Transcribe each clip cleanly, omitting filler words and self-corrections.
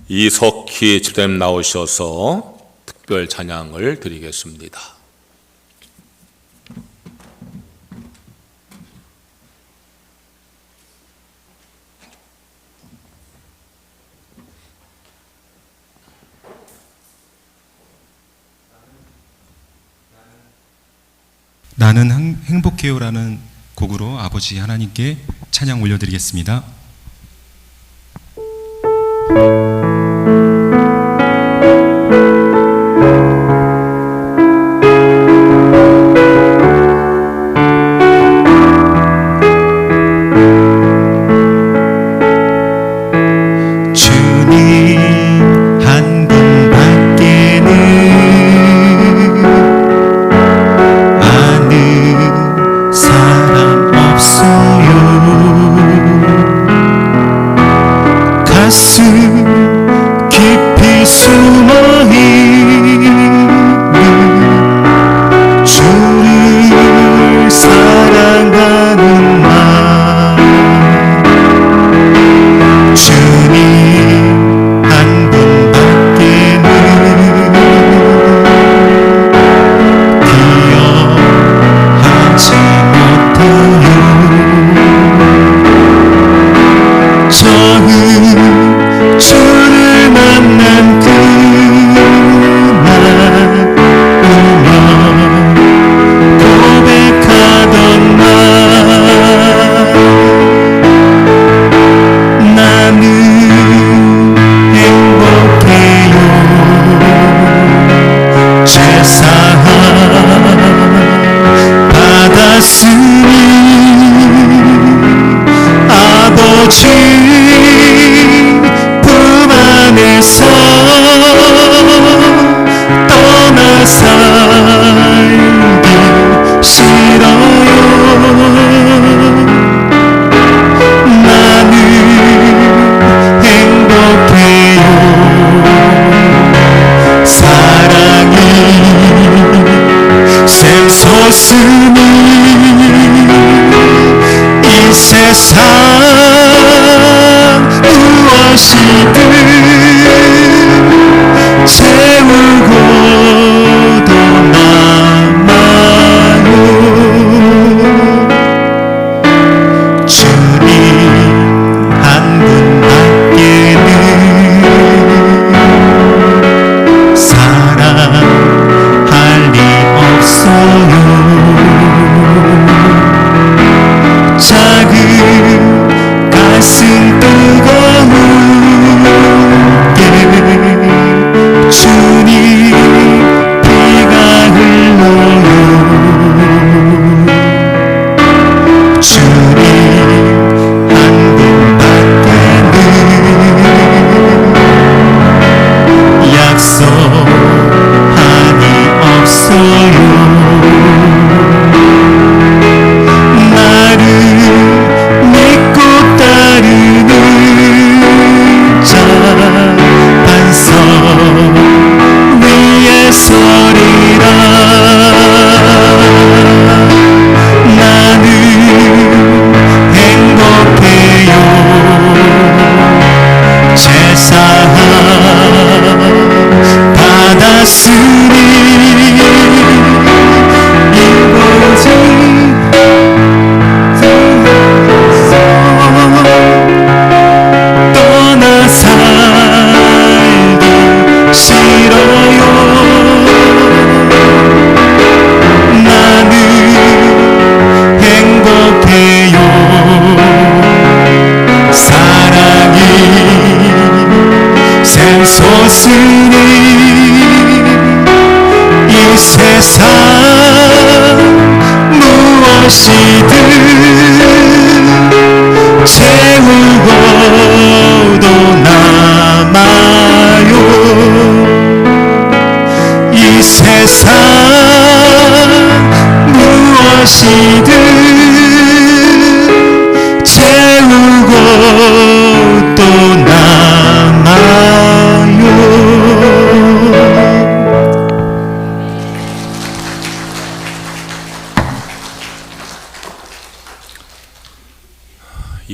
이석희 집사님 나오셔서 특별 찬양을 드리겠습니다. 나는 행복해요라는 곡으로 아버지 하나님께 찬양 올려드리겠습니다.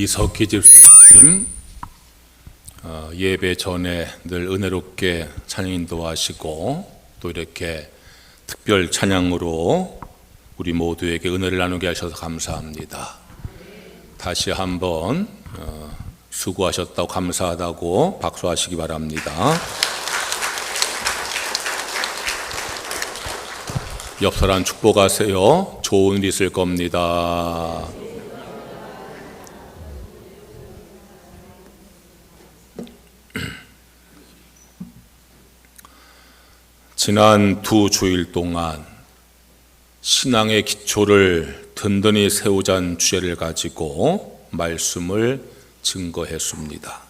이석희 집사님 예배 전에 늘 은혜롭게 찬양 인도하시고 또 이렇게 특별 찬양으로 우리 모두에게 은혜를 나누게 하셔서 감사합니다. 다시 한번 수고하셨다고 감사하다고 박수하시기 바랍니다. 옆 사람 축복하세요. 좋은 일 있을 겁니다. 지난 2주일 동안 신앙의 기초를 든든히 세우자는 주제를 가지고 말씀을 증거했습니다.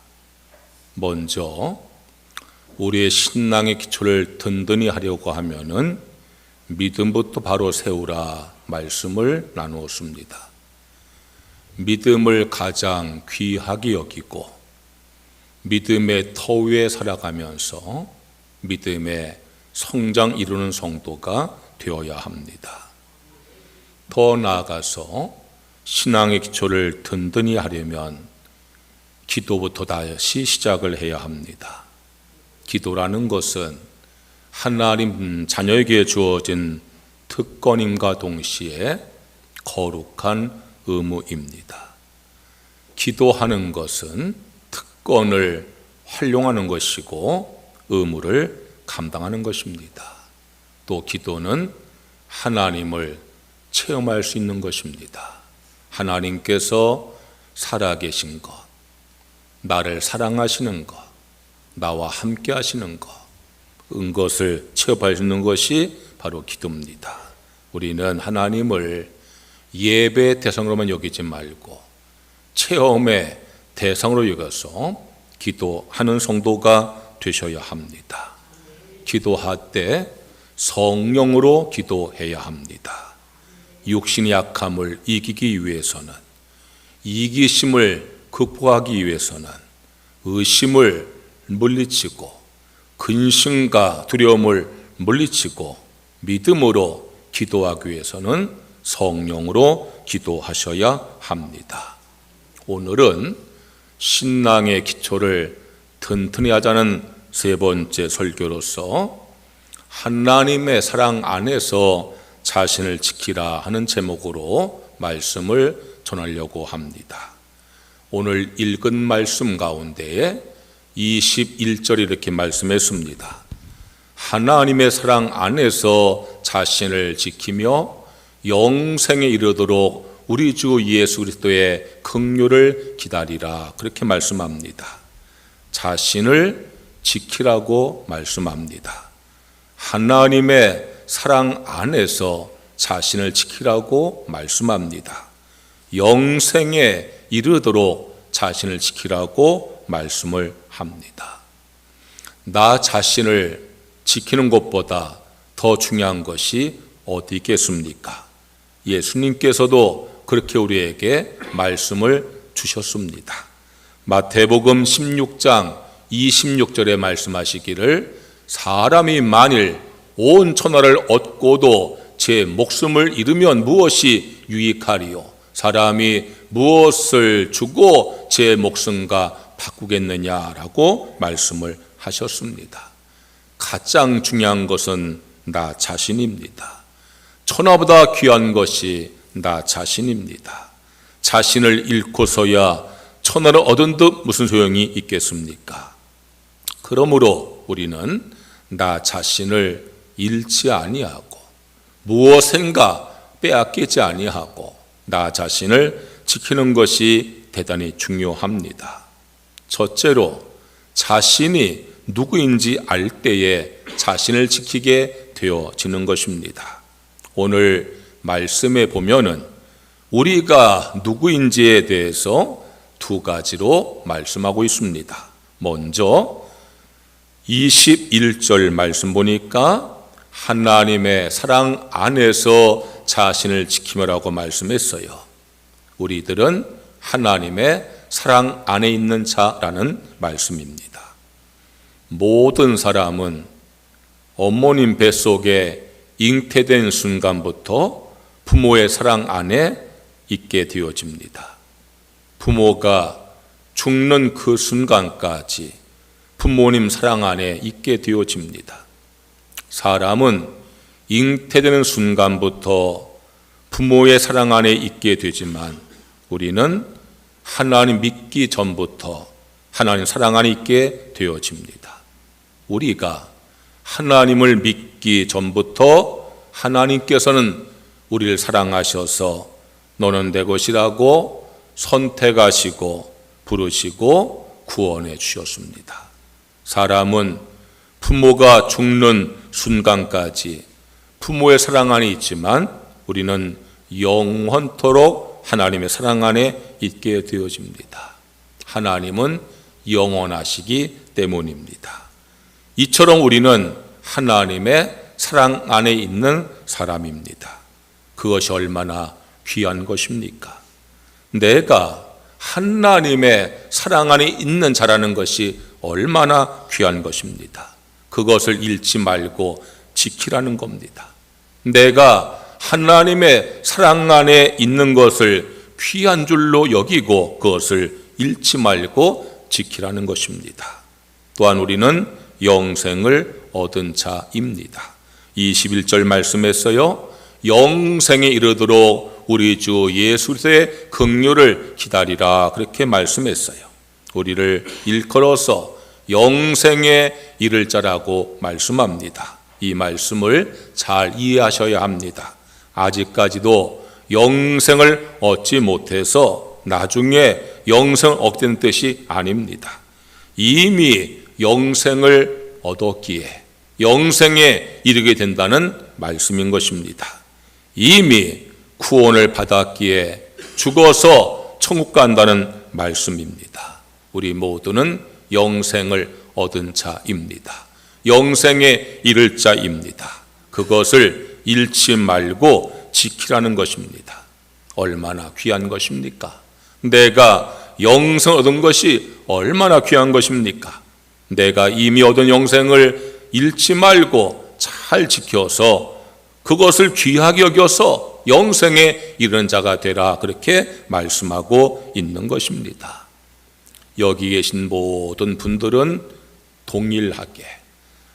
먼저 우리의 신앙의 기초를 든든히 하려고 하면은 믿음부터 바로 세우라 말씀을 나누었습니다. 믿음을 가장 귀하게 여기고 믿음의 터 위에 살아가면서 믿음의 성장 이루는 성도가 되어야 합니다. 더 나아가서 신앙의 기초를 든든히 하려면 기도부터 다시 시작을 해야 합니다. 기도라는 것은 하나님 자녀에게 주어진 특권임과 동시에 거룩한 의무입니다. 기도하는 것은 특권을 활용하는 것이고 의무를 감당하는 것입니다. 또 기도는 하나님을 체험할 수 있는 것입니다. 하나님께서 살아계신 것, 나를 사랑하시는 것, 나와 함께 하시는 것, 그것을 체험할 수 있는 것이 바로 기도입니다. 우리는 하나님을 예배 대상으로만 여기지 말고 체험의 대상으로 여겨서 기도하는 성도가 되셔야 합니다. 기도할 때 성령으로 기도해야 합니다. 육신의 약함을 이기기 위해서는, 이기심을 극복하기 위해서는 의심을 물리치고 근심과 두려움을 물리치고 믿음으로 기도하기 위해서는 성령으로 기도하셔야 합니다. 오늘은 신앙의 기초를 튼튼히 하자는 세 번째 설교로서 하나님의 사랑 안에서 자신을 지키라 하는 제목으로 말씀을 전하려고 합니다. 오늘 읽은 말씀 가운데에 21절이 이렇게 말씀했습니다. 하나님의 사랑 안에서 자신을 지키며 영생에 이르도록 우리 주 예수 그리스도의 긍휼을 기다리라, 그렇게 말씀합니다. 자신을 지키라고 말씀합니다. 하나님의 사랑 안에서 자신을 지키라고 말씀합니다. 영생에 이르도록 자신을 지키라고 말씀을 합니다. 나 자신을 지키는 것보다 더 중요한 것이 어디 있겠습니까? 예수님께서도 그렇게 우리에게 말씀을 주셨습니다. 마태복음 16장 26절에 말씀하시기를 사람이 만일 온 천하를 얻고도 제 목숨을 잃으면 무엇이 유익하리요? 사람이 무엇을 주고 제 목숨과 바꾸겠느냐라고 말씀을 하셨습니다. 가장 중요한 것은 나 자신입니다. 천하보다 귀한 것이 나 자신입니다. 자신을 잃고서야 천하를 얻은 듯 무슨 소용이 있겠습니까? 그러므로 우리는 나 자신을 잃지 아니하고 무엇인가 빼앗기지 아니하고 나 자신을 지키는 것이 대단히 중요합니다. 첫째로 자신이 누구인지 알 때에 자신을 지키게 되어지는 것입니다. 오늘 말씀에 보면은 우리가 누구인지에 대해서 두 가지로 말씀하고 있습니다. 먼저 21절 말씀 보니까 하나님의 사랑 안에서 자신을 지키며라고 말씀했어요. 우리들은 하나님의 사랑 안에 있는 자라는 말씀입니다. 모든 사람은 어머님 뱃속에 잉태된 순간부터 부모의 사랑 안에 있게 되어집니다. 부모가 죽는 그 순간까지 부모님 사랑 안에 있게 되어집니다. 사람은 잉태되는 순간부터 부모의 사랑 안에 있게 되지만 우리는 하나님 믿기 전부터 하나님 사랑 안에 있게 되어집니다. 우리가 하나님을 믿기 전부터 하나님께서는 우리를 사랑하셔서 너는 내 것이라고 선택하시고 부르시고 구원해 주셨습니다. 사람은 부모가 죽는 순간까지 부모의 사랑 안에 있지만 우리는 영원토록 하나님의 사랑 안에 있게 되어집니다. 하나님은 영원하시기 때문입니다. 이처럼 우리는 하나님의 사랑 안에 있는 사람입니다. 그것이 얼마나 귀한 것입니까? 내가 하나님의 사랑 안에 있는 자라는 것이 얼마나 귀한 것입니다. 그것을 잃지 말고 지키라는 겁니다. 내가 하나님의 사랑 안에 있는 것을 귀한 줄로 여기고 그것을 잃지 말고 지키라는 것입니다. 또한 우리는 영생을 얻은 자입니다. 21절 말씀에서요, 영생에 이르도록 우리 주 예수 그리스도의 긍휼을 기다리라 그렇게 말씀했어요. 우리를 일컬어서 영생에 이를 자라고 말씀합니다. 이 말씀을 잘 이해하셔야 합니다. 아직까지도 영생을 얻지 못해서 나중에 영생을 얻는 뜻이 아닙니다. 이미 영생을 얻었기에 영생에 이르게 된다는 말씀인 것입니다. 이미 구원을 받았기에 죽어서 천국 간다는 말씀입니다. 우리 모두는 영생을 얻은 자입니다. 영생에 이를 자입니다. 그것을 잃지 말고 지키라는 것입니다. 얼마나 귀한 것입니까? 내가 영생 얻은 것이 얼마나 귀한 것입니까? 내가 이미 얻은 영생을 잃지 말고 잘 지켜서 그것을 귀하게 여겨서 영생에 이르는 자가 되라 그렇게 말씀하고 있는 것입니다. 여기 계신 모든 분들은 동일하게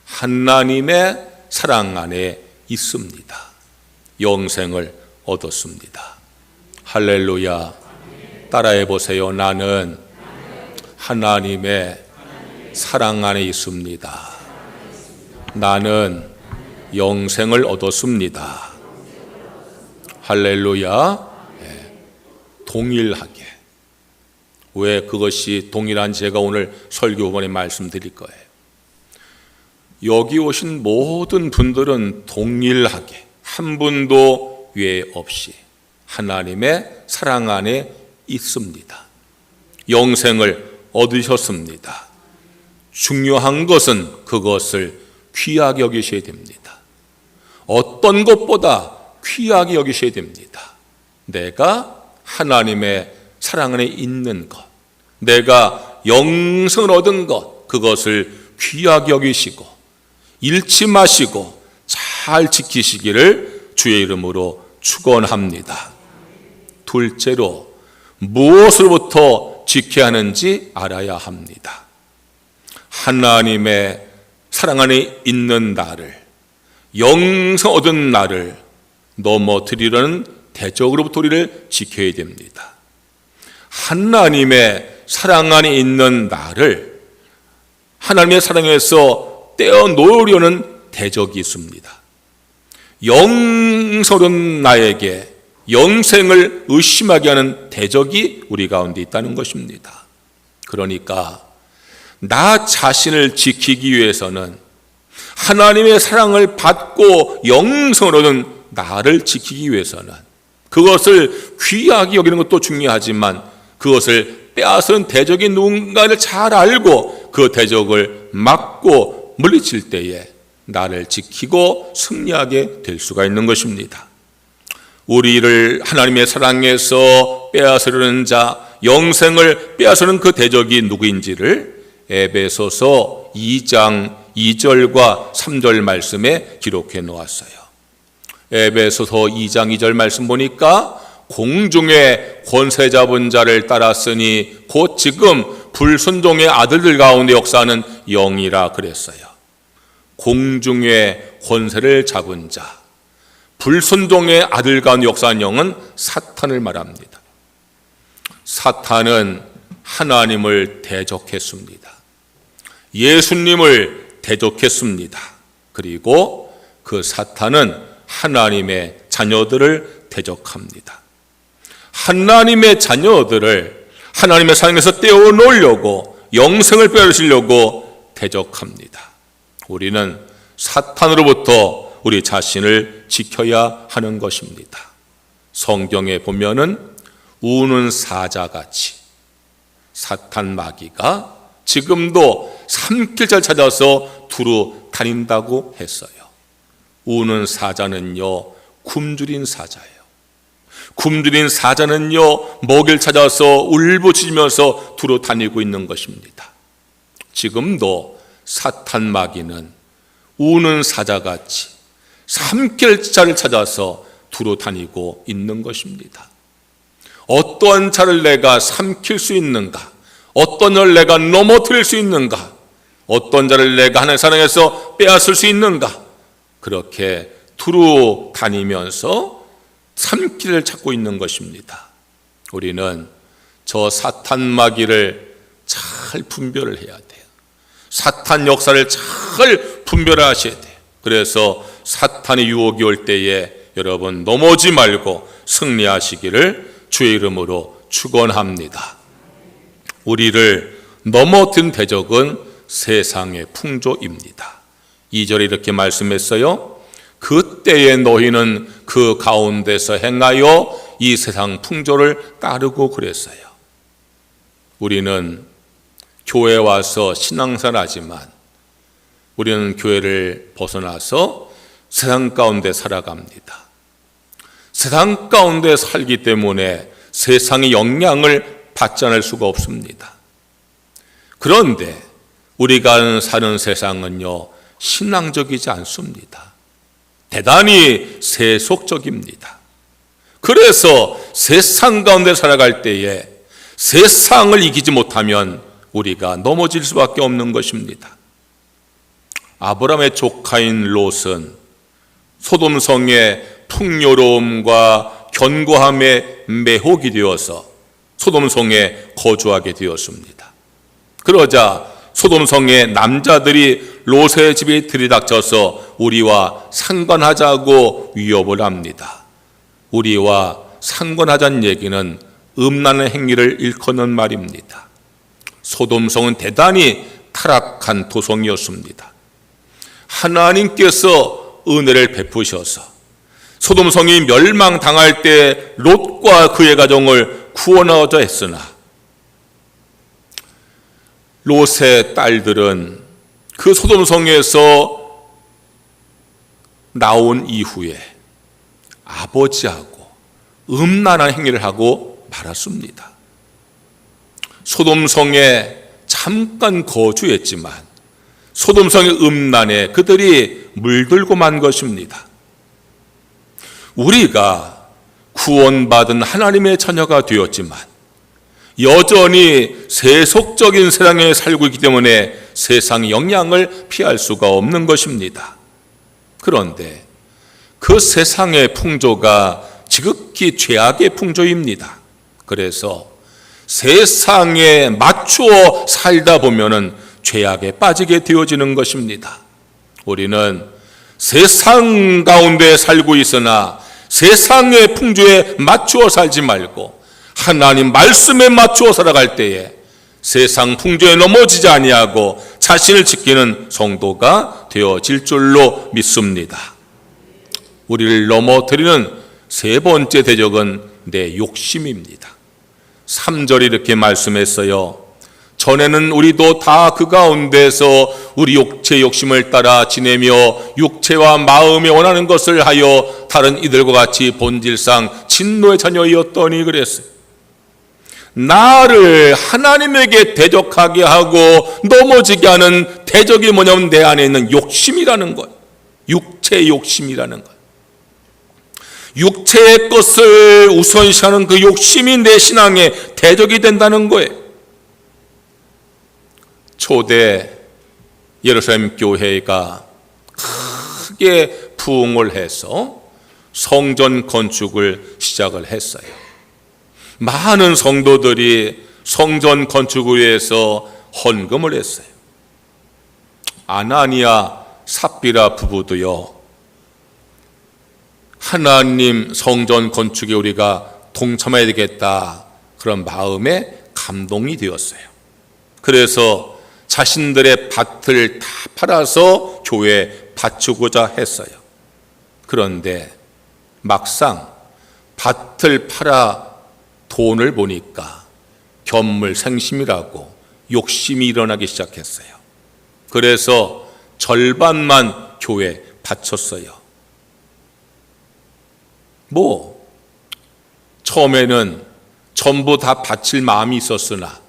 하나님의 사랑 안에 있습니다. 영생을 얻었습니다. 할렐루야. 따라해 보세요. 나는 하나님의 사랑 안에 있습니다. 나는 영생을 얻었습니다. 할렐루야. 네. 동일하게. 왜 그것이 동일한 제가 오늘 설교 후반에 말씀드릴 거예요. 여기 오신 모든 분들은 동일하게 한 분도 외 없이 하나님의 사랑 안에 있습니다. 영생을 얻으셨습니다. 중요한 것은 그것을 귀하게 여기셔야 됩니다. 어떤 것보다 귀하게 여기셔야 됩니다. 내가 하나님의 사랑 안에 있는 것, 내가 영생을 얻은 것, 그것을 귀하게 여기시고 잃지 마시고 잘 지키시기를 주의 이름으로 축원합니다. 둘째로 무엇으로부터 지켜야 하는지 알아야 합니다. 하나님의 사랑 안에 있는 나를, 영생 얻은 나를 넘어뜨리려는 대적으로부터 우리를 지켜야 됩니다. 하나님의 사랑 안에 있는 나를 하나님의 사랑에서 떼어놓으려는 대적이 있습니다. 영생 얻은 나에게 영생을 의심하게 하는 대적이 우리 가운데 있다는 것입니다. 그러니까 나 자신을 지키기 위해서는 하나님의 사랑을 받고 영생을 얻은 나를 지키기 위해서는 그것을 귀하게 여기는 것도 중요하지만 그것을 빼앗은 대적이 누군가를 잘 알고 그 대적을 막고 물리칠 때에 나를 지키고 승리하게 될 수가 있는 것입니다. 우리를 하나님의 사랑에서 빼앗으려는 자, 영생을 빼앗으는 그 대적이 누구인지를 에베소서 2장 2절과 3절 말씀에 기록해 놓았어요. 에베소서 2장 2절 말씀 보니까 공중의 권세 잡은 자를 따랐으니 곧 지금 불순종의 아들들 가운데 역사하는 영이라 그랬어요. 공중의 권세를 잡은 자, 불순종의 아들 가운데 역사한 영은 사탄을 말합니다. 사탄은 하나님을 대적했습니다. 예수님을 대적했습니다. 그리고 그 사탄은 하나님의 자녀들을 대적합니다. 하나님의 자녀들을 하나님의 상에서 떼어놓으려고, 영생을 빼앗으려고 대적합니다. 우리는 사탄으로부터 우리 자신을 지켜야 하는 것입니다. 성경에 보면은 우는 사자같이 사탄 마귀가 지금도 산길잘 찾아서 두루 다닌다고 했어요. 우는 사자는요, 굶주린 사자예요. 굶주린 사자는요, 먹이를 찾아서 울부짖으면서 두루 다니고 있는 것입니다. 지금도 사탄 마귀는 우는 사자같이 삼킬자를 찾아서 두루 다니고 있는 것입니다. 어떠한 자를 내가 삼킬 수 있는가? 어떤 자를 내가 넘어뜨릴 수 있는가? 어떤 자를 내가 하나님의 사랑에서 빼앗을 수 있는가? 그렇게 두루 다니면서 삼킬을 찾고 있는 것입니다. 우리는 저 사탄 마귀를 잘 분별을 해야 돼요. 사탄 역사를 잘 분별하셔야 돼요. 그래서 사탄의 유혹이 올 때에 여러분 넘어지 말고 승리하시기를 주의 이름으로 축원합니다. 우리를 넘어뜨린 대적은 세상의 풍조입니다. 2절에 이렇게 말씀했어요. 그때에 너희는 그 가운데서 행하여 이 세상 풍조를 따르고 그랬어요. 우리는 교회 와서 신앙생활하지만 우리는 교회를 벗어나서 세상 가운데 살아갑니다. 세상 가운데 살기 때문에 세상의 영향을 받지 않을 수가 없습니다. 그런데 우리가 사는 세상은요, 신앙적이지 않습니다. 대단히 세속적입니다. 그래서 세상 가운데 살아갈 때에 세상을 이기지 못하면 우리가 넘어질 수밖에 없는 것입니다. 아브라함의 조카인 롯은 소돔성의 풍요로움과 견고함에 매혹이 되어서 소돔성에 거주하게 되었습니다. 그러자 소돔성의 남자들이 롯의 집에 들이닥쳐서 우리와 상관하자고 위협을 합니다. 우리와 상관하자는 얘기는 음란의 행위를 일컫는 말입니다. 소돔성은 대단히 타락한 도성이었습니다. 하나님께서 은혜를 베푸셔서 소돔성이 멸망당할 때 롯과 그의 가정을 구원하고자 했으나 롯의 딸들은 그 소돔성에서 나온 이후에 아버지하고 음란한 행위를 하고 말았습니다. 소돔성에 잠깐 거주했지만 소돔성의 음란에 그들이 물들고 만 것입니다. 우리가 구원받은 하나님의 자녀가 되었지만 여전히 세속적인 세상에 살고 있기 때문에 세상의 영향을 피할 수가 없는 것입니다. 그런데 그 세상의 풍조가 지극히 죄악의 풍조입니다. 그래서 세상에 맞추어 살다 보면은 죄악에 빠지게 되어지는 것입니다. 우리는 세상 가운데 살고 있으나 세상의 풍조에 맞추어 살지 말고 하나님 말씀에 맞추어 살아갈 때에 세상 풍조에 넘어지지 아니하고 자신을 지키는 성도가 되어질 줄로 믿습니다. 우리를 넘어뜨리는 세 번째 대적은 내 욕심입니다. 3절이 이렇게 말씀했어요. 전에는 우리도 다 그 가운데서 우리 육체의 욕심을 따라 지내며 육체와 마음이 원하는 것을 하여 다른 이들과 같이 본질상 진노의 자녀였더니 그랬어요. 나를 하나님에게 대적하게 하고 넘어지게 하는 대적이 뭐냐면 내 안에 있는 욕심이라는 것, 육체의 욕심이라는 것. 육체의 것을 우선시하는 그 욕심이 내 신앙의 대적이 된다는 거예요. 초대 예루살렘 교회가 크게 부흥을 해서 성전 건축을 시작을 했어요. 많은 성도들이 성전 건축을 위해서 헌금을 했어요. 아나니아 삽비라 부부도요, 하나님 성전 건축에 우리가 동참해야 되겠다, 그런 마음에 감동이 되었어요. 그래서 자신들의 밭을 다 팔아서 교회에 바치고자 했어요. 그런데 막상 밭을 팔아 돈을 보니까 견물생심이라고 욕심이 일어나기 시작했어요. 그래서 절반만 교회에 바쳤어요. 처음에는 전부 다 바칠 마음이 있었으나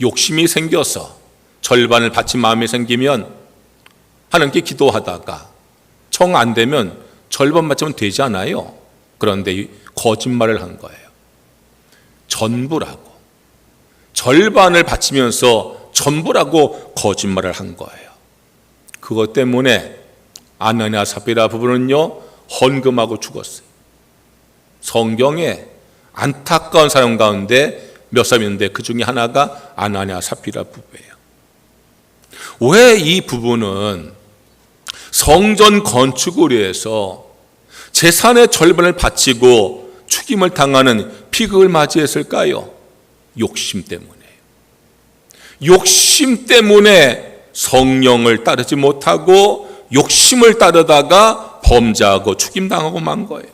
욕심이 생겨서 절반을 바친 마음이 생기면 하나님께 기도하다가 정 안 되면 절반 바치면 되잖아요. 그런데 거짓말을 한 거예요. 전부라고, 절반을 바치면서 전부라고 거짓말을 한 거예요. 그것 때문에 아나니아 삽비라 부부는요, 헌금하고 죽었어요. 성경에 안타까운 사연 가운데 몇 사람이 있는데 그 중에 하나가 아나니아 삽비라 부부예요. 왜 이 부부는 성전 건축을 위해서 재산의 절반을 바치고 죽임을 당하는 비극을 맞이했을까요? 욕심 때문에. 욕심 때문에 성령을 따르지 못하고 욕심을 따르다가 범죄하고 죽임당하고 만 거예요.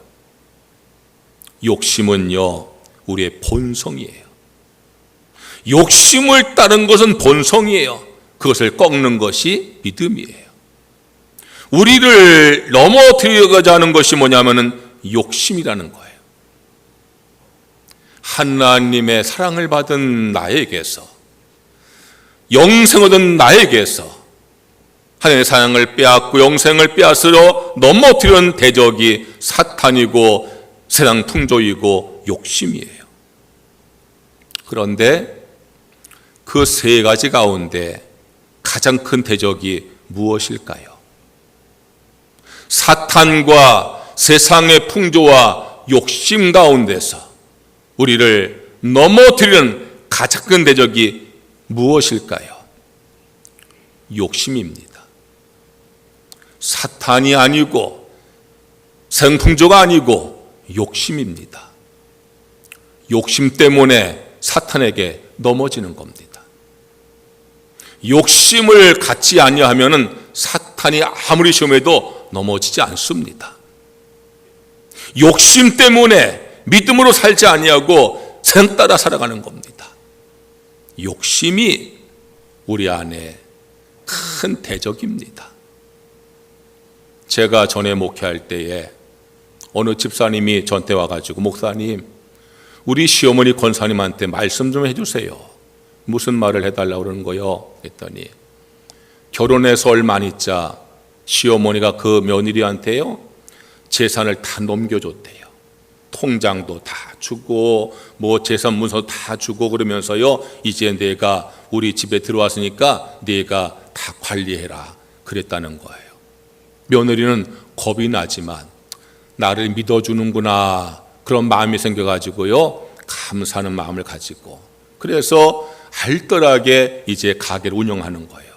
욕심은요, 우리의 본성이에요. 욕심을 따른 것은 본성이에요. 그것을 꺾는 것이 믿음이에요. 우리를 넘어뜨리고자 하는 것이 뭐냐면은 욕심이라는 거예요. 하나님의 사랑을 받은 나에게서, 영생 얻은 나에게서 하나님의 사랑을 빼앗고 영생을 빼앗으러 넘어뜨리는 대적이 사탄이고 세상 풍조이고 욕심이에요. 그런데 그 세 가지 가운데 가장 큰 대적이 무엇일까요? 사탄과 세상의 풍조와 욕심 가운데서 우리를 넘어뜨리는 가장 큰 대적이 무엇일까요? 욕심입니다. 사탄이 아니고 생풍조가 아니고 욕심입니다. 욕심 때문에 사탄에게 넘어지는 겁니다. 욕심을 갖지 아니하면은 사탄이 아무리 시험해도 넘어지지 않습니다. 욕심 때문에 믿음으로 살지 아니하고 생 따라 살아가는 겁니다. 욕심이 우리 안에 큰 대적입니다. 제가 전에 목회할 때에 어느 집사님이 저한테 와가지고, 목사님, 우리 시어머니 권사님한테 말씀 좀 해주세요. 무슨 말을 해달라고 그러는 거요? 했더니 결혼해서 얼마 안 있자 시어머니가 그 며느리한테요, 재산을 다 넘겨줬대요. 통장도 다 주고 재산 문서도 다 주고 그러면서요, 이제 내가 우리 집에 들어왔으니까 네가 다 관리해라 그랬다는 거예요. 며느리는 겁이 나지만 나를 믿어주는구나 그런 마음이 생겨가지고요, 감사하는 마음을 가지고 그래서 알뜰하게 이제 가게를 운영하는 거예요.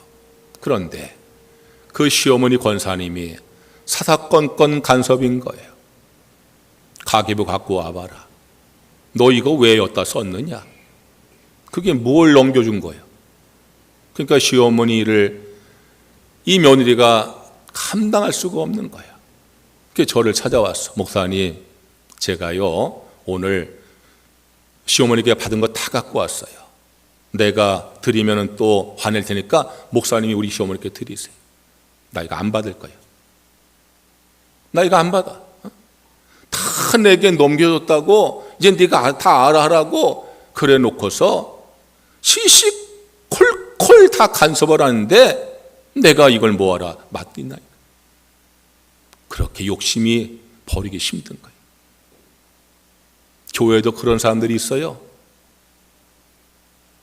그런데 그 시어머니 권사님이 사사건건 간섭인 거예요. 가계부 갖고 와봐라. 너 이거 왜 여기다 썼느냐? 그게 뭘 넘겨준 거예요? 그러니까 시어머니를 이 며느리가 감당할 수가 없는 거예요. 그래서 저를 찾아왔어. 목사님, 제가요 오늘 시어머니께 받은 거 다 갖고 왔어요. 내가 드리면 또 화낼 테니까 목사님이 우리 시어머니께 드리세요. 나 이거 안 받을 거예요. 나 이거 안 받아. 다 내게 넘겨줬다고 이제 네가 다 알아 하라고 그래 놓고서 시식 콜콜 다 간섭을 하는데 내가 이걸 뭐하라 맡기나. 그렇게 욕심이 버리기 힘든 거예요. 교회에도 그런 사람들이 있어요.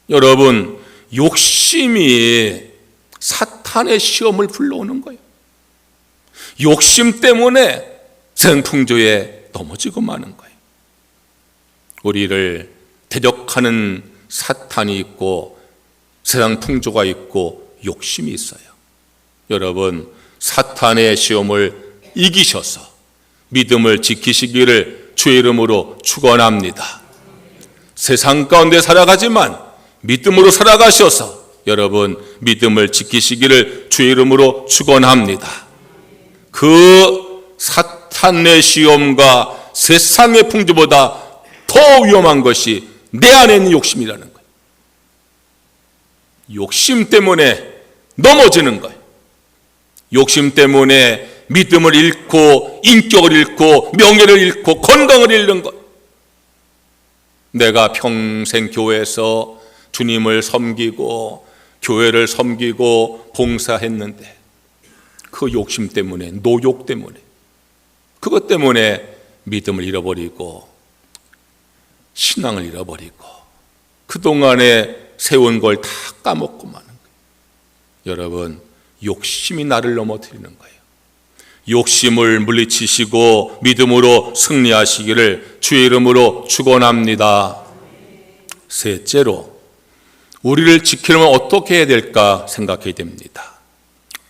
여러분, 욕심 욕심이 사탄의 시험을 불러오는 거예요. 욕심 때문에 세상 풍조에 넘어지고 마는 거예요. 우리를 대적하는 사탄이 있고 세상 풍조가 있고 욕심이 있어요. 여러분, 사탄의 시험을 이기셔서 믿음을 지키시기를 주의 이름으로 축원합니다. 세상 가운데 살아가지만 믿음으로 살아가셔서 여러분 믿음을 지키시기를 주의 이름으로 축원합니다. 그 사탄의 시험과 세상의 풍조보다 더 위험한 것이 내 안에 있는 욕심이라는 거예요. 욕심 때문에 넘어지는 거예요. 욕심 때문에 믿음을 잃고 인격을 잃고 명예를 잃고 건강을 잃는 것. 내가 평생 교회에서 주님을 섬기고 교회를 섬기고 봉사했는데 그 욕심 때문에, 노욕 때문에, 그것 때문에 믿음을 잃어버리고 신앙을 잃어버리고 그동안에 세운 걸 다 까먹고 마는 거예요. 여러분, 욕심이 나를 넘어뜨리는 거예요. 욕심을 물리치시고 믿음으로 승리하시기를 주의 이름으로 축원합니다. 셋째로, 우리를 지키려면 어떻게 해야 될까 생각해야 됩니다.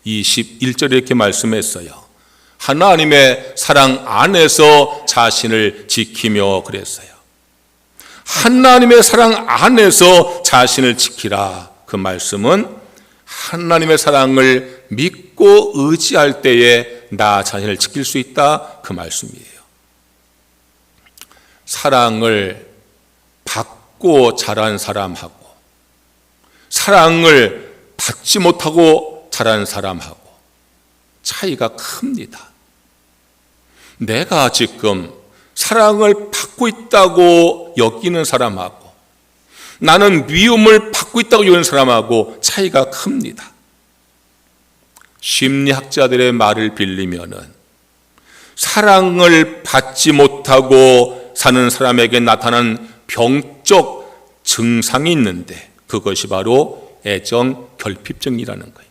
21절에 이렇게 말씀했어요. 하나님의 사랑 안에서 자신을 지키며 그랬어요. 하나님의 사랑 안에서 자신을 지키라. 그 말씀은 하나님의 사랑을 믿고 의지할 때에 나 자신을 지킬 수 있다. 그 말씀이에요. 사랑을 받고 자란 사람하고 사랑을 받지 못하고 자란 사람하고 차이가 큽니다. 내가 지금 사랑을 받고 있다고 여기는 사람하고 나는 미움을 받고 있다고 여기는 사람하고 차이가 큽니다. 심리학자들의 말을 빌리면은 사랑을 받지 못하고 사는 사람에게 나타나는 병적 증상이 있는데 그것이 바로 애정 결핍증이라는 거예요.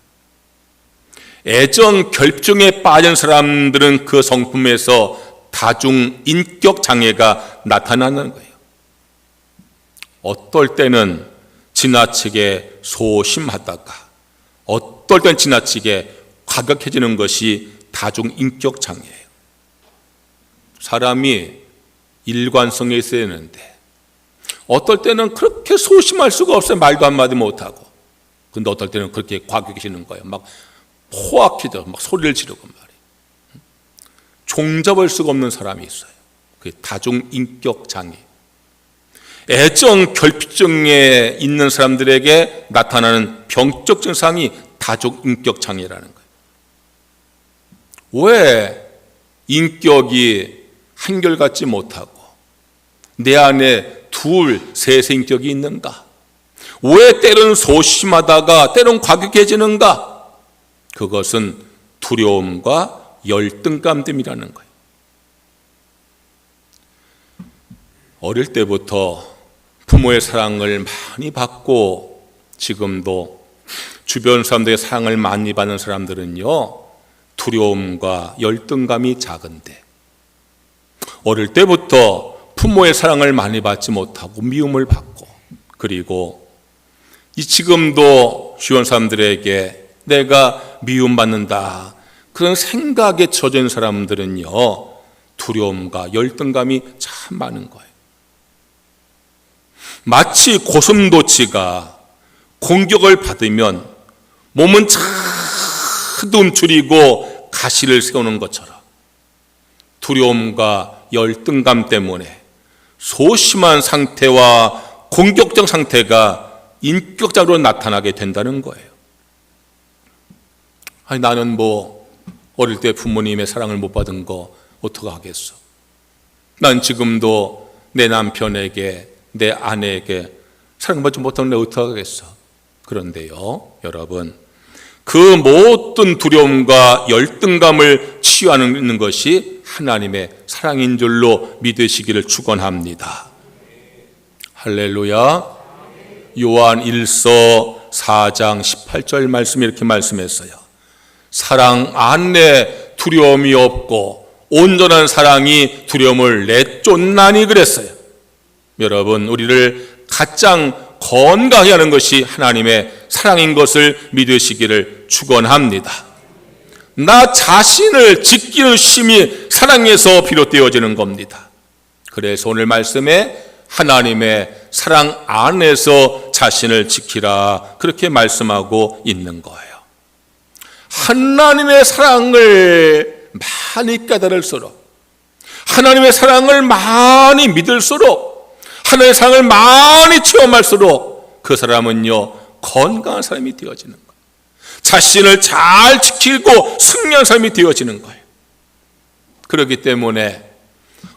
애정 결핍증에 빠진 사람들은 그 성품에서 다중 인격 장애가 나타나는 거예요. 어떨 때는 지나치게 소심하다가 어떨 때는 지나치게 과격해지는 것이 다중 인격 장애예요. 사람이 일관성이 있어야 되는데 어떨 때는 그렇게 소심할 수가 없어요. 말도 한마디 못하고. 근데 어떨 때는 그렇게 과격해지는 거예요. 막 포악해져 막 소리를 지르고 말이에요. 종잡을 수가 없는 사람이 있어요. 그게 다중인격 장애. 애정 결핍증에 있는 사람들에게 나타나는 병적 증상이 다중인격 장애라는 거예요. 왜 인격이 한결같지 못하고 내 안에 둘, 셋의 인격이 있는가? 왜 때로는 소심하다가 때로는 과격해지는가? 그것은 두려움과 열등감 때문이라는 거예요. 어릴 때부터 부모의 사랑을 많이 받고 지금도 주변 사람들의 사랑을 많이 받는 사람들은요, 두려움과 열등감이 작은데 어릴 때부터 부모의 사랑을 많이 받지 못하고 미움을 받고 그리고 지금도 주변 사람들에게 내가 미움받는다 그런 생각에 젖어 있는 사람들은요, 두려움과 열등감이 참 많은 거예요. 마치 고슴도치가 공격을 받으면 몸은 차도 움츠리고 가시를 세우는 것처럼 두려움과 열등감 때문에 소심한 상태와 공격적 상태가 인격적으로 나타나게 된다는 거예요. 아니, 나는 어릴 때 부모님의 사랑을 못 받은 거 어떡하겠어? 난 지금도 내 남편에게 내 아내에게 사랑받지 못하는 내 어떡하겠어? 그런데요, 여러분, 그 모든 두려움과 열등감을 치유하는 것이 하나님의 사랑인 줄로 믿으시기를 축원합니다. 할렐루야. 요한 1서 4장 18절 말씀이 이렇게 말씀했어요. 사랑 안에 두려움이 없고 온전한 사랑이 두려움을 내쫓나니 그랬어요. 여러분, 우리를 가장 건강히 하는 것이 하나님의 사랑인 것을 믿으시기를 축원합니다. 나 자신을 지키는 힘이 사랑에서 비롯되어지는 겁니다. 그래서 오늘 말씀에 하나님의 사랑 안에서 자신을 지키라, 그렇게 말씀하고 있는 거예요. 하나님의 사랑을 많이 깨달을수록, 하나님의 사랑을 많이 믿을수록, 하나님의 사랑을 많이 체험할수록 그 사람은요, 건강한 사람이 되어지는 거예요. 자신을 잘 지키고 승리한 사람이 되어지는 거예요. 그렇기 때문에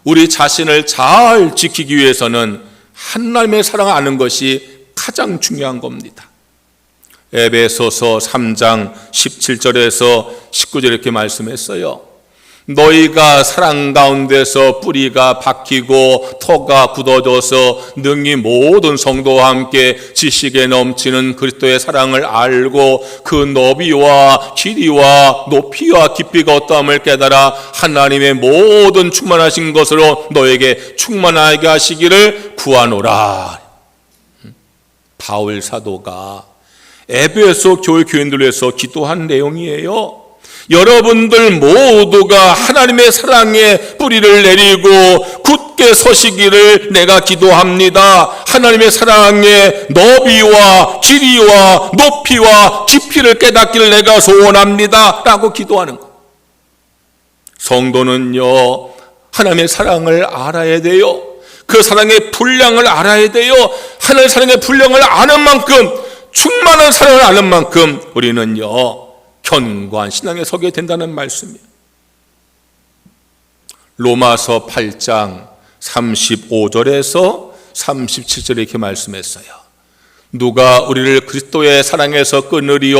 우리 자신을 잘 지키기 위해서는 하나님의 사랑을 아는 것이 가장 중요한 겁니다. 에베소서 3장 17절에서 19절 이렇게 말씀했어요. 너희가 사랑 가운데서 뿌리가 박히고 터가 굳어져서 능히 모든 성도와 함께 지식에 넘치는 그리스도의 사랑을 알고 그 너비와 길이와 높이와 깊이가 어떠함을 깨달아 하나님의 모든 충만하신 것으로 너에게 충만하게 하시기를 구하노라. 바울 사도가 에베소 교회 교인들을 위해서 기도한 내용이에요. 여러분들 모두가 하나님의 사랑에 뿌리를 내리고 굳게 서시기를 내가 기도합니다. 하나님의 사랑의 너비와 길이와 높이와 깊이를 깨닫기를 내가 소원합니다 라고 기도하는 것. 성도는요, 하나님의 사랑을 알아야 돼요. 그 사랑의 분량을 알아야 돼요. 하나님의 사랑의 분량을 아는 만큼, 충만한 사랑을 아는 만큼 우리는요, 견고한 신앙에 서게 된다는 말씀이에요. 로마서 8장 35절에서 37절에 이렇게 말씀했어요. 누가 우리를 그리스도의 사랑에서 끊으리요?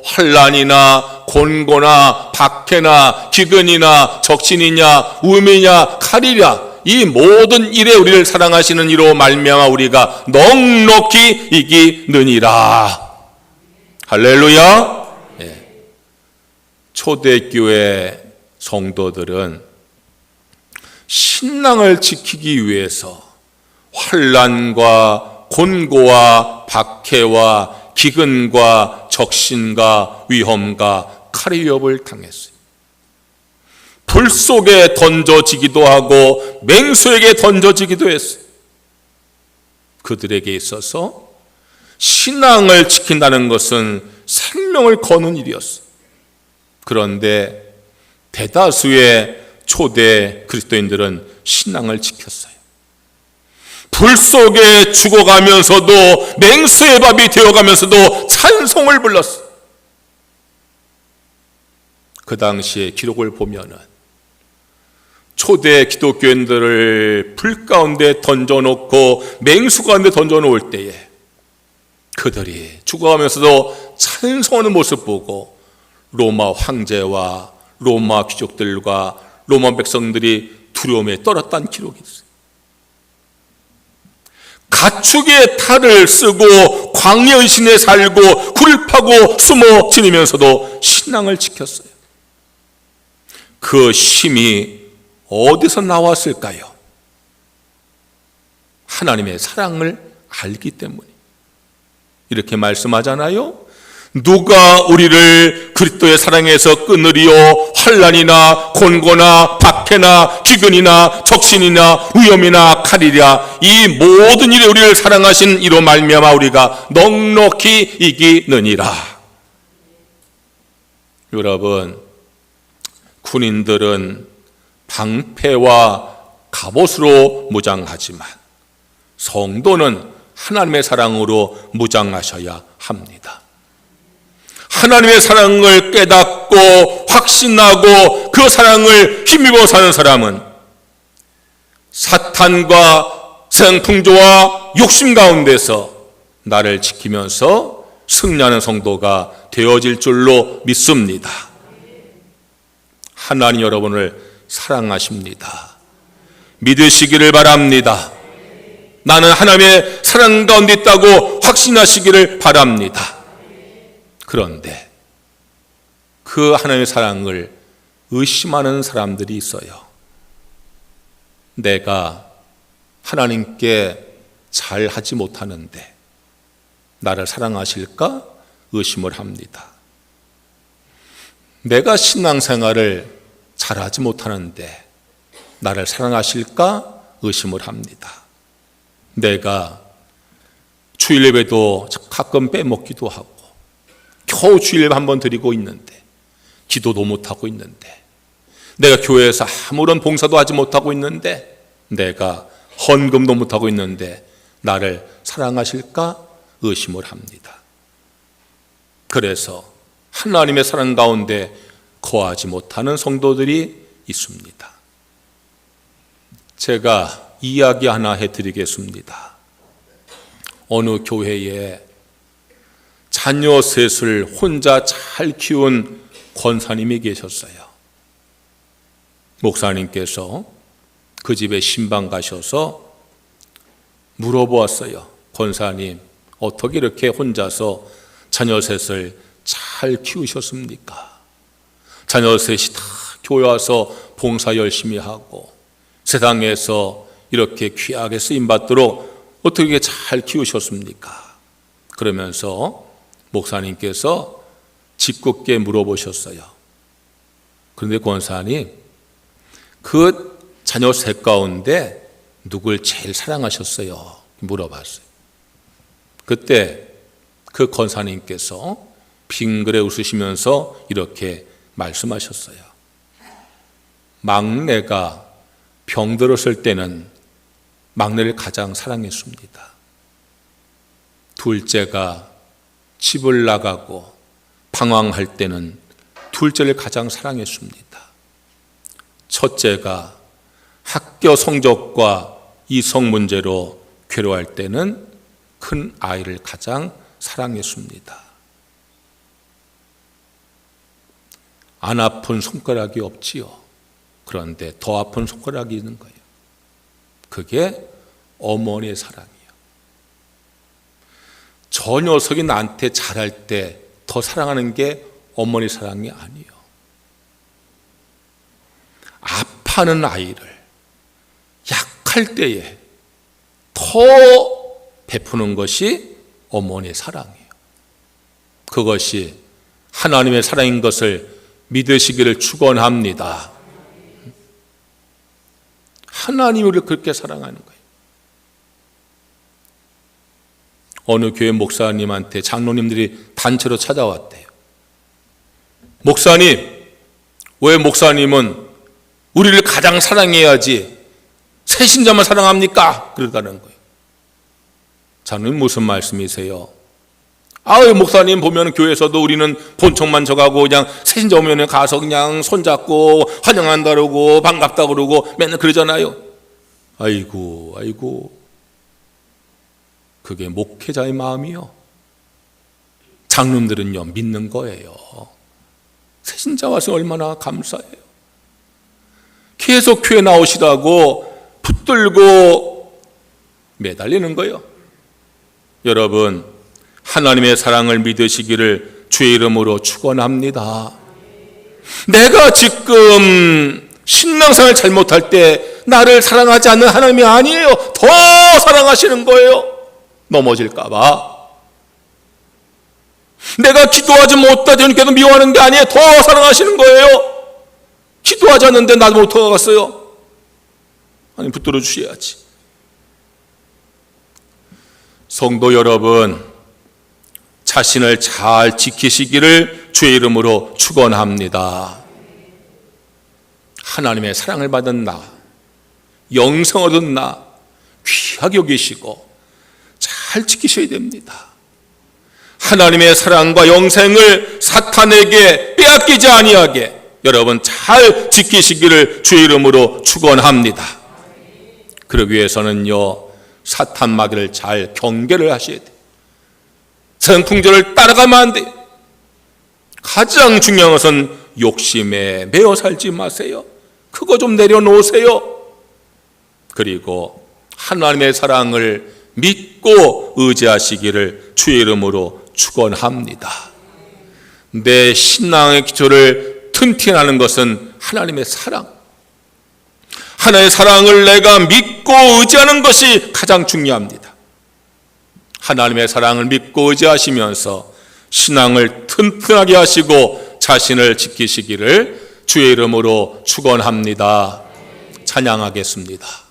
환난이나 곤고나 박해나 기근이나 적신이냐 우음이냐 칼이냐, 이 모든 일에 우리를 사랑하시는 이로 말미암아 우리가 넉넉히 이기느니라. 할렐루야. 초대교회 성도들은 신앙을 지키기 위해서 환난과 곤고와 박해와 기근과 적신과 위험과 칼의 위협을 당했어요. 불 속에 던져지기도 하고 맹수에게 던져지기도 했어요. 그들에게 있어서 신앙을 지킨다는 것은 생명을 거는 일이었어요. 그런데 대다수의 초대 그리스도인들은 신앙을 지켰어요. 불 속에 죽어가면서도, 맹수의 밥이 되어가면서도 찬송을 불렀어요. 그 당시의 기록을 보면은 초대 기독교인들을 불 가운데 던져놓고 맹수 가운데 던져놓을 때에 그들이 죽어가면서도 찬송하는 모습 보고 로마 황제와 로마 귀족들과 로마 백성들이 두려움에 떨었다는 기록이 있어요. 가축의 탈을 쓰고 광야의 신에 살고 굴 파고 숨어 지내면서도 신앙을 지켰어요. 그 힘이 어디서 나왔을까요? 하나님의 사랑을 알기 때문에. 이렇게 말씀하잖아요. 누가 우리를 그리스도의 사랑에서 끊으리요? 환난이나 곤고나 박해나 기근이나 적신이나 위험이나 칼이랴. 이 모든 일에 우리를 사랑하신 이로 말미암아 우리가 넉넉히 이기느니라. 여러분, 군인들은 방패와 갑옷으로 무장하지만 성도는 하나님의 사랑으로 무장하셔야 합니다. 하나님의 사랑을 깨닫고 확신하고 그 사랑을 힘입어 사는 사람은 사탄과 세상 풍조와 욕심 가운데서 나를 지키면서 승리하는 성도가 되어질 줄로 믿습니다. 하나님 여러분을 사랑하십니다. 믿으시기를 바랍니다. 나는 하나님의 사랑 가운데 있다고 확신하시기를 바랍니다. 그런데 그 하나님의 사랑을 의심하는 사람들이 있어요. 내가 하나님께 잘하지 못하는데 나를 사랑하실까 의심을 합니다. 내가 신앙생활을 잘하지 못하는데 나를 사랑하실까 의심을 합니다. 내가 주일 예배도 가끔 빼먹기도 하고 겨우 주일 예배 한 번 드리고 있는데 기도도 못하고 있는데 내가 교회에서 아무런 봉사도 하지 못하고 있는데 내가 헌금도 못하고 있는데 나를 사랑하실까 의심을 합니다. 그래서 하나님의 사랑 가운데 거하지 못하는 성도들이 있습니다. 제가 이야기 하나 해드리겠습니다. 어느 교회에 자녀 셋을 혼자 잘 키운 권사님이 계셨어요. 목사님께서 그 집에 신방 가셔서 물어보았어요. 권사님, 어떻게 이렇게 혼자서 자녀 셋을 잘 키우셨습니까? 자녀 셋이 다 교회 와서 봉사 열심히 하고 세상에서 이렇게 귀하게 쓰임받도록 어떻게 잘 키우셨습니까? 그러면서 목사님께서 짓궂게 물어보셨어요. 그런데 권사님, 그 자녀 셋 가운데 누굴 제일 사랑하셨어요? 물어봤어요. 그때 그 권사님께서 빙그레 웃으시면서 이렇게 말씀하셨어요. 막내가 병들었을 때는 막내를 가장 사랑했습니다. 둘째가 집을 나가고 방황할 때는 둘째를 가장 사랑했습니다. 첫째가 학교 성적과 이성 문제로 괴로워할 때는 큰 아이를 가장 사랑했습니다. 안 아픈 손가락이 없지요. 그런데 더 아픈 손가락이 있는 거예요. 그게 어머니의 사랑이에요. 저 녀석이 나한테 잘할 때 더 사랑하는 게 어머니 사랑이 아니에요. 아파하는 아이를 약할 때에 더 베푸는 것이 어머니의 사랑이에요. 그것이 하나님의 사랑인 것을 믿으시기를 축원합니다. 하나님이 우리를 그렇게 사랑하는 거예요. 어느 교회 목사님한테 장로님들이 단체로 찾아왔대요. 목사님, 왜 목사님은 우리를 가장 사랑해야지 새신자만 사랑합니까? 그러다는 거예요. 장로님 무슨 말씀이세요? 아유, 목사님 보면 교회에서도 우리는 본청만 져가고 그냥 새신자 오면 가서 그냥 손잡고 환영한다 그러고 반갑다 그러고 맨날 그러잖아요. 아이고 그게 목회자의 마음이요. 장로님들은요 믿는 거예요. 새신자 와서 얼마나 감사해요. 계속 교회 나오시라고 붙들고 매달리는 거예요. 여러분, 하나님의 사랑을 믿으시기를 주의 이름으로 축원합니다. 내가 지금 신앙생활 잘못할 때 나를 사랑하지 않는 하나님이 아니에요. 더 사랑하시는 거예요. 넘어질까 봐. 내가 기도하지 못하지 계속 미워하는 게 아니에요. 더 사랑하시는 거예요. 기도하지 않는데 나도 못 들어갔어요. 아니, 붙들어 주셔야지. 성도 여러분, 자신을 잘 지키시기를 주의 이름으로 축원합니다. 하나님의 사랑을 받은 나, 영생 얻은 나 귀하게 여기시고 잘 지키셔야 됩니다. 하나님의 사랑과 영생을 사탄에게 빼앗기지 아니하게 여러분 잘 지키시기를 주의 이름으로 축원합니다. 그러기 위해서는요, 사탄 마귀를 잘 경계를 하셔야 돼요. 세상 풍조를 따라가면 안 돼요. 가장 중요한 것은 욕심에 매여 살지 마세요. 그거 좀 내려놓으세요. 그리고 하나님의 사랑을 믿고 의지하시기를 주의 이름으로 축원합니다. 내 신앙의 기초를 튼튼하는 것은 하나님의 사랑. 하나님의 사랑을 내가 믿고 의지하는 것이 가장 중요합니다. 하나님의 사랑을 믿고 의지하시면서 신앙을 튼튼하게 하시고 자신을 지키시기를 주의 이름으로 축원합니다. 찬양하겠습니다.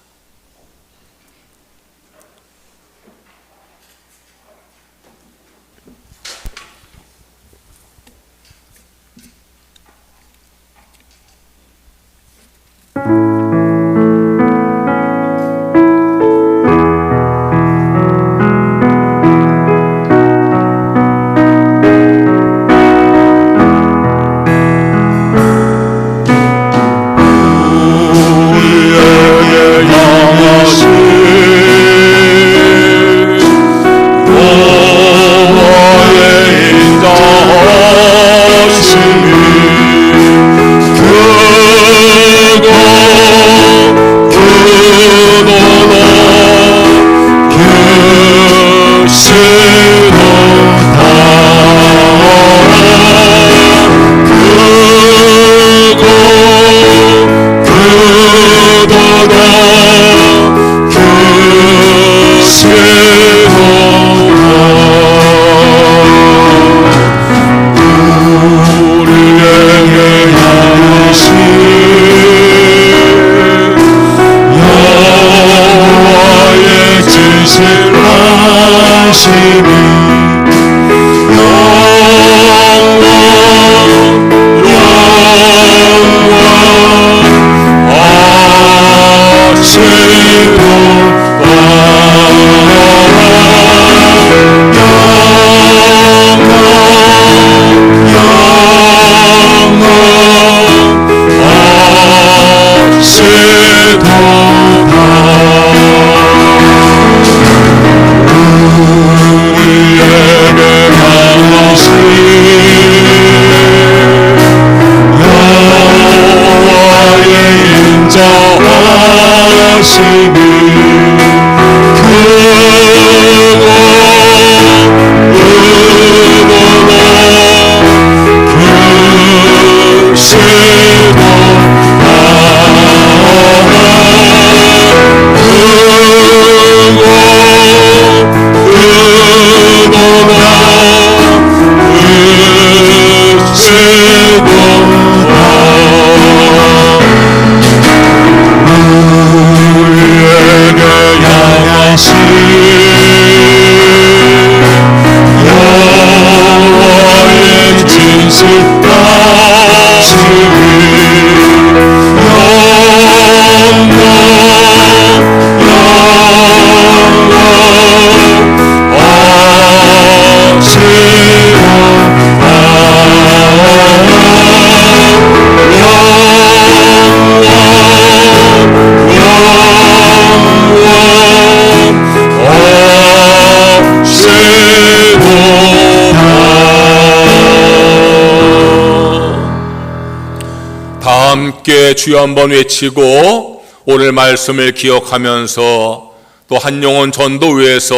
함께 주여 한번 외치고 오늘 말씀을 기억하면서 또 한 영혼 전도 위해서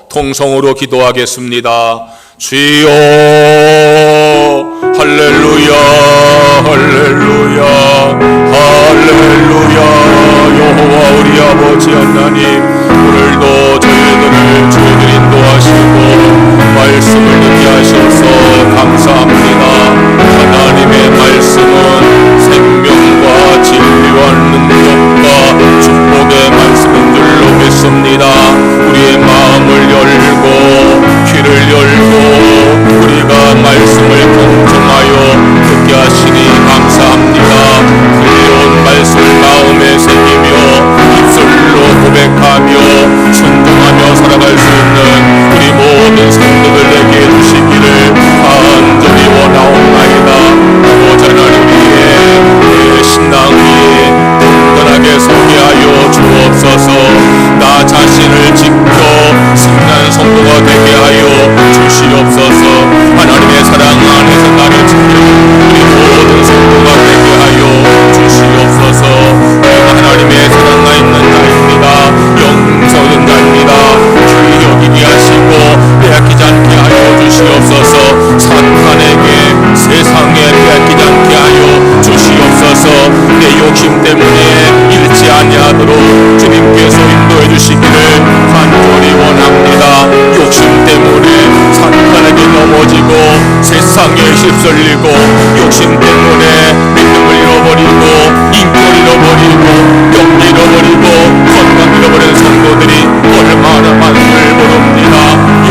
통성으로 기도하겠습니다. 주여 할렐루야 할렐루야 할렐루야. 여호와 우리 아버지 하나님, 오늘도 저희들을 주님을 인도하시고 말씀을 듣게 하셔서 감사합니다. 하나님의 말씀은 생명과 진리와 능력과 축복의 말씀인 줄로 믿습니다. 우리의 마음을 열고 귀를 열고 우리가 말씀을 휩쓸리고 욕심 때문에 믿음을 잃어버리고 인격을 잃어버리고 영을 잃어버리고 건강 잃어버린 성도들이 얼마나 많은지를 모릅니다.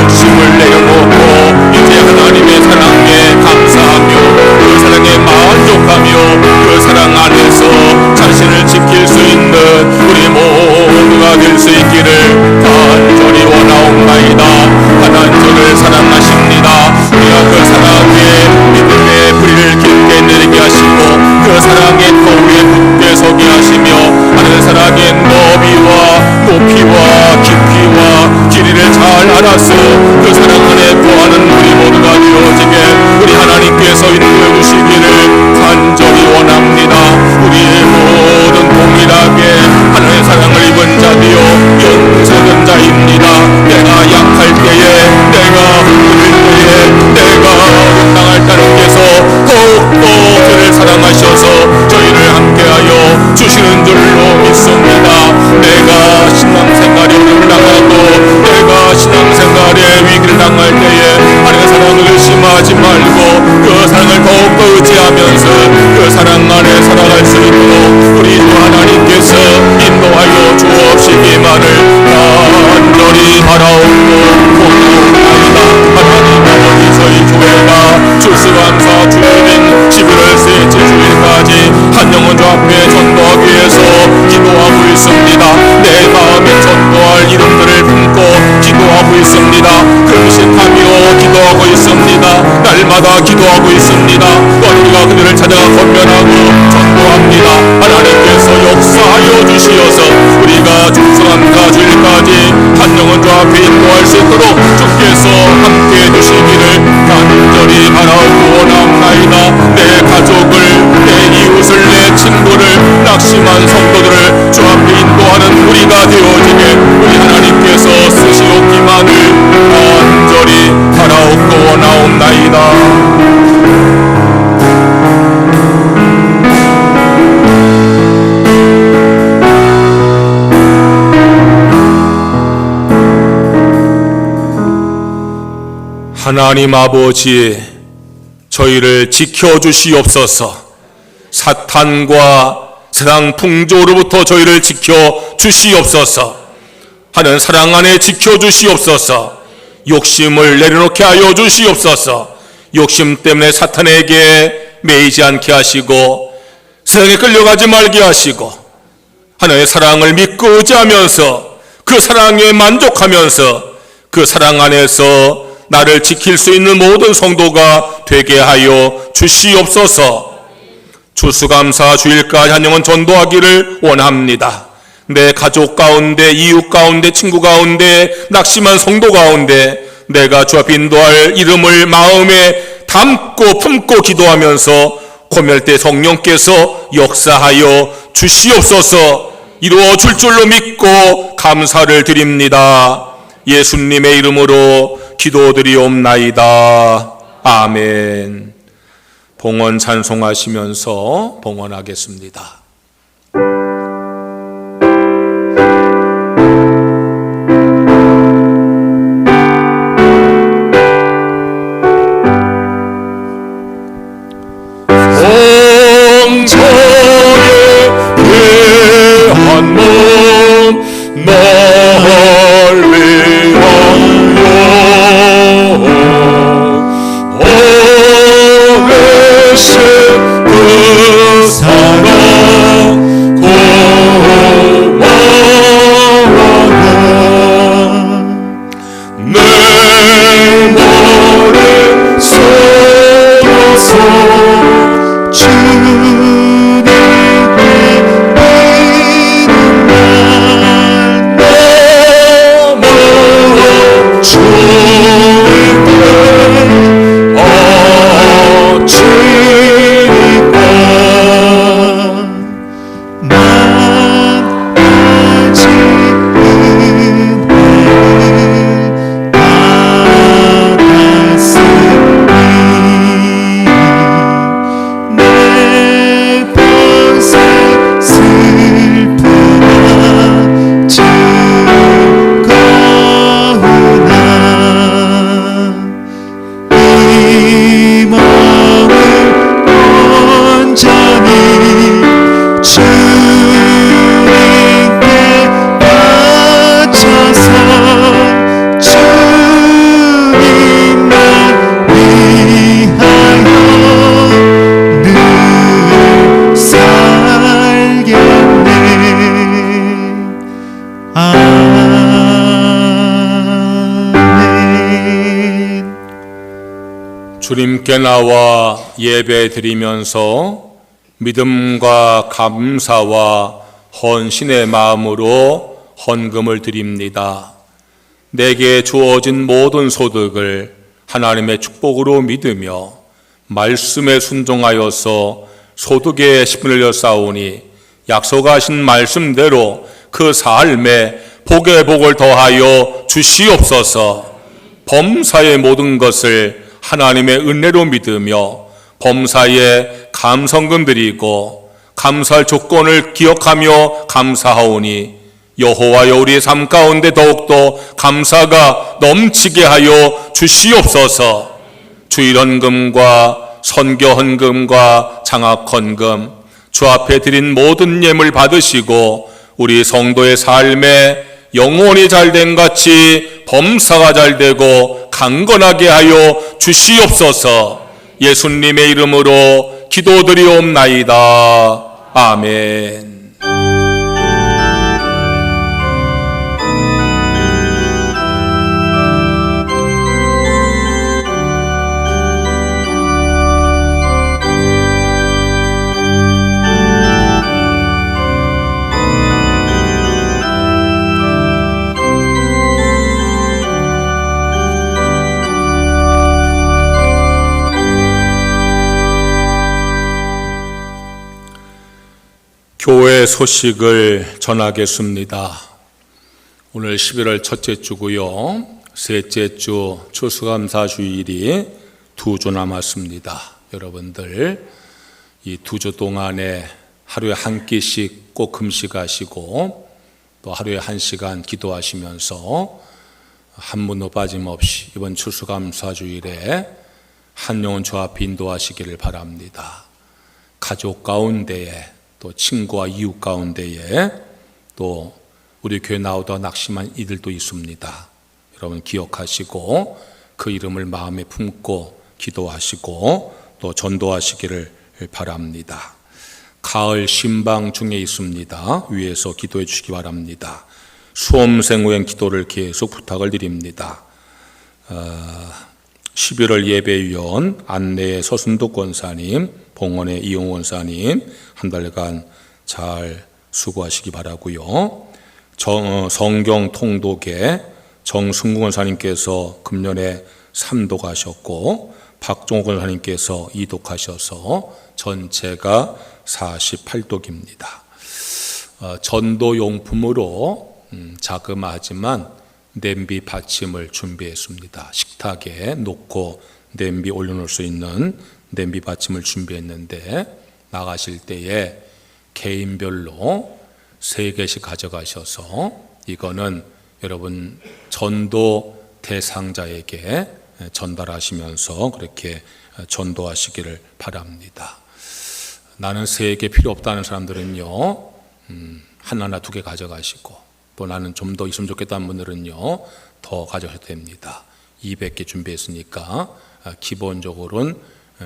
욕심을 내려놓고 이제 하나님의 사랑에 감사하며 그 사랑에 만족하며 그 사랑 안에서 자신을 지킬 수 있는 우리 모두가 될 수 있기를 간절히 원하옵나이다. 하나님을 사랑하십니다. 우리가 그 사랑에 믿음의 뿌리를 깊게 내리게 하시고 그 사랑의 터 위에 굳게 서게 하시며 하늘 사랑의 너비와 높이와 깊이와 길이를 잘 알아서 그 사랑 안에 거하는 우리 모두가 되어지게 우리 하나님께서 인도해 주시기를 간절히 원합니다. 우리의 모든 동일하게 하나님의 사랑을 입은 자되어 영생은 자입니다. 내가 약할 때에 내가 흔들릴 때에 내가 당할 따님께서 더욱더 저를 사랑하셔서 저희를 함께하여 주시는 줄로 믿습니다. 내가 신앙생활에 어려움을 당하고 내가 신앙생활에 위기를 당할 때에 하나님의 사랑을 의심하지 말고 그 사랑을 더욱더 의지하면서 그 사랑 안에 살아갈 수 있도록 우리 주 하나님께서 인도하여 주옵시기만을 간절히 바라옵고 원하옵나이다. 하나님 아버지, 저희 교회가 추수감사 주일인 11월 셋째 주일까지 한 영혼 주 앞에 전도하기 위해서 기도하고 있습니다. 내 마음에 전도할 이름들을 품고 기도하고 있습니다. 금식하며 기도하고 있습니다. 날마다 기도하고 있습니다. 우리가 그들을 찾아가 권면하고 전도합니다. 하나님께서 역사하여 주시어서 우리가 추수감사 주일까지 한 영혼 주 앞에 인도할 수 있도록 주께서 함께해 주시기를 간절히 바라고 원하옵나이다. 내 가족을, 내 이웃을, 내 친구를, 낙심한 성도들을 주 앞에 인도하는 우리가 되어지게 우리 하나님께서 쓰시옵기만을 간절히 바라옵고 원하옵나이다. 하나님 아버지, 저희를 지켜주시옵소서. 사탄과 세상 풍조로부터 저희를 지켜주시옵소서. 하는 사랑 안에 지켜주시옵소서. 욕심을 내려놓게 하여 주시옵소서. 욕심 때문에 사탄에게 매이지 않게 하시고 세상에 끌려가지 말게 하시고 하나님의 사랑을 믿고 의지하면서 그 사랑에 만족하면서 그 사랑 안에서 나를 지킬 수 있는 모든 성도가 되게 하여 주시옵소서. 추수감사 주일까지 한 영혼 전도하기를 원합니다. 내 가족 가운데, 이웃 가운데, 친구 가운데, 낙심한 성도 가운데 내가 주 앞에 인도할 이름을 마음에 담고 품고 기도하면서 고멸때 성령께서 역사하여 주시옵소서. 이루어 줄 줄로 믿고 감사를 드립니다. 예수님의 이름으로 기도드리옵나이다. 아멘. 봉헌 찬송하시면서 봉헌하겠습니다. 성전에 대한 몸 널 위하여 오래신 그 사랑 주님께 나와 예배 드리면서 믿음과 감사와 헌신의 마음으로 헌금을 드립니다. 내게 주어진 모든 소득을 하나님의 축복으로 믿으며 말씀에 순종하여서 소득에 10분을 흘려 싸우니 약속하신 말씀대로 그 삶에 복의 복을 더하여 주시옵소서. 범사의 모든 것을 하나님의 은혜로 믿으며 범사에 감성금 드리고 감사할 조건을 기억하며 감사하오니 여호와여 우리의 삶 가운데 더욱더 감사가 넘치게 하여 주시옵소서. 주일헌금과 선교헌금과 장학헌금 주 앞에 드린 모든 예물 받으시고 우리 성도의 삶에 영혼이 잘된 같이 범사가 잘되고 강건하게 하여 주시옵소서. 예수님의 이름으로 기도드리옵나이다. 아멘. 교회 소식을 전하겠습니다. 오늘 11월 첫째 주고요. 셋째 주 추수감사 주일이 2주 남았습니다. 여러분들 이 2주 동안에 하루에 한 끼씩 꼭 금식하시고 또 하루에 1시간 기도하시면서 한 분도 빠짐없이 이번 추수감사 주일에 한 영혼 주 앞에 인도하시기를 바랍니다. 가족 가운데에 또 친구와 이웃 가운데에 또 우리 교회 나오다 낙심한 이들도 있습니다. 여러분 기억하시고 그 이름을 마음에 품고 기도하시고 또 전도하시기를 바랍니다. 가을 신방 중에 있습니다. 위에서 기도해 주시기 바랍니다. 수험생 후행 기도를 계속 부탁을 드립니다. 11월 예배위원 안내의 서순도 권사님, 봉헌의 이용 원사님 한 달간 잘 수고하시기 바라고요. 성경 통독에 정승구 권사님께서 금년에 3독 하셨고 박종호 권사님께서 2독하셔서 전체가 48독입니다. 전도용품으로 자그마하지만 냄비 받침을 준비했습니다. 식탁에 놓고 냄비 올려놓을 수 있는 냄비 받침을 준비했는데 나가실 때에 개인별로 3개씩 가져가셔서 이거는 여러분 전도 대상자에게 전달하시면서 그렇게 전도하시기를 바랍니다. 나는 3개 필요 없다는 사람들은요 하나나 2개 가져가시고 또 나는 좀 더 있으면 좋겠다는 분들은요 더 가져가셔도 됩니다. 200개 준비했으니까 기본적으로는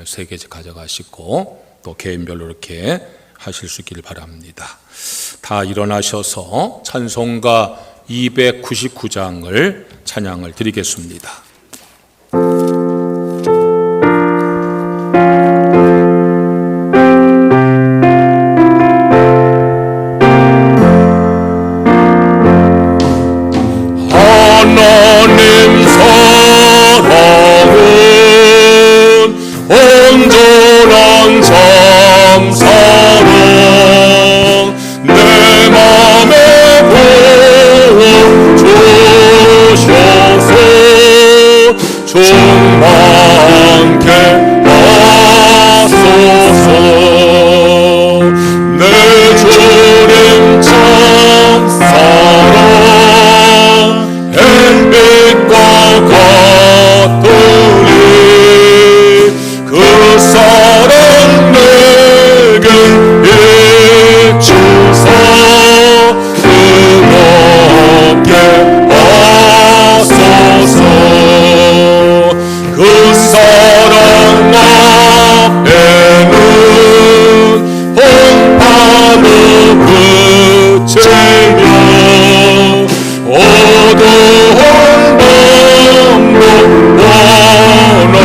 3개씩 가져가시고 또 개인별로 이렇게 하실 수 있기를 바랍니다. 다 일어나셔서 찬송가 299장을 찬양을 드리겠습니다. 하나님 사랑은 온전한 참 사랑 내 맘에 부어주셔서 충만케 하소서. 내 주님 참 사랑 햇빛과 같으니 그 사랑 내게 비추사 뜨겁게 하소서. 그 사랑 앞에는 홍파도 그치며 어두운 밤도 원하는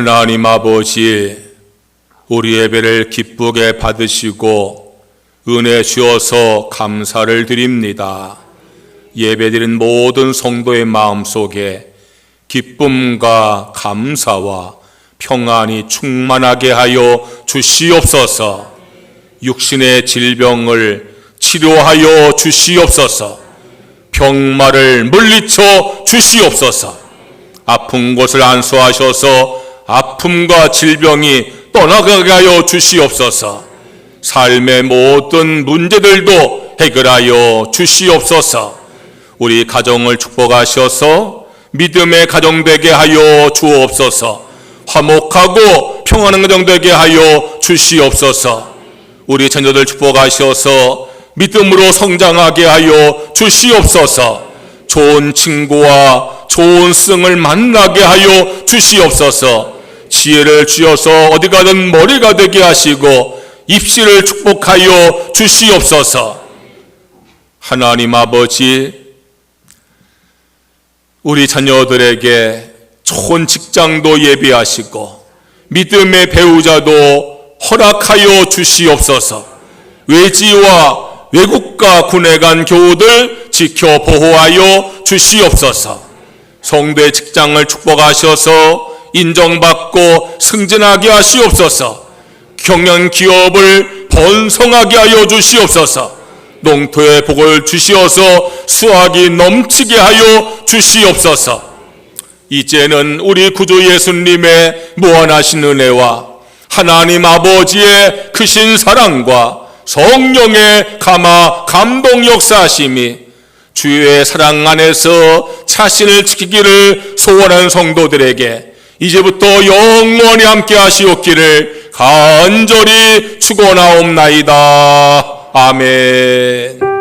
하나님 아버지, 우리 예배를 기쁘게 받으시고 은혜 주어서 감사를 드립니다. 예배드린 모든 성도의 마음속에 기쁨과 감사와 평안이 충만하게 하여 주시옵소서. 육신의 질병을 치료하여 주시옵소서. 병마를 물리쳐 주시옵소서. 아픈 곳을 안수하셔서 아픔과 질병이 떠나가게 하여 주시옵소서. 삶의 모든 문제들도 해결하여 주시옵소서. 우리 가정을 축복하셔서 믿음의 가정 되게 하여 주옵소서. 화목하고 평안한 가정 되게 하여 주시옵소서. 우리 자녀들 축복하셔서 믿음으로 성장하게 하여 주시옵소서. 좋은 친구와 좋은 승을 만나게 하여 주시옵소서. 지혜를 주셔서 어디 가든 머리가 되게 하시고 입시를 축복하여 주시옵소서. 하나님 아버지, 우리 자녀들에게 좋은 직장도 예비하시고 믿음의 배우자도 허락하여 주시옵소서. 외지와 외국가 군에 간 교우들 지켜 보호하여 주시옵소서. 성도의 직장을 축복하셔서 인정받고 승진하게 하시옵소서. 경영 기업을 번성하게 하여 주시옵소서. 농토에 복을 주시어서 수확이 넘치게 하여 주시옵소서. 이제는 우리 구주 예수님의 무한하신 은혜와 하나님 아버지의 크신 사랑과 성령의 감동 역사하심이 주의 사랑 안에서 자신을 지키기를 소원하는 성도들에게 이제부터 영원히 함께 하시옵기를 간절히 축원하옵나이다. 아멘.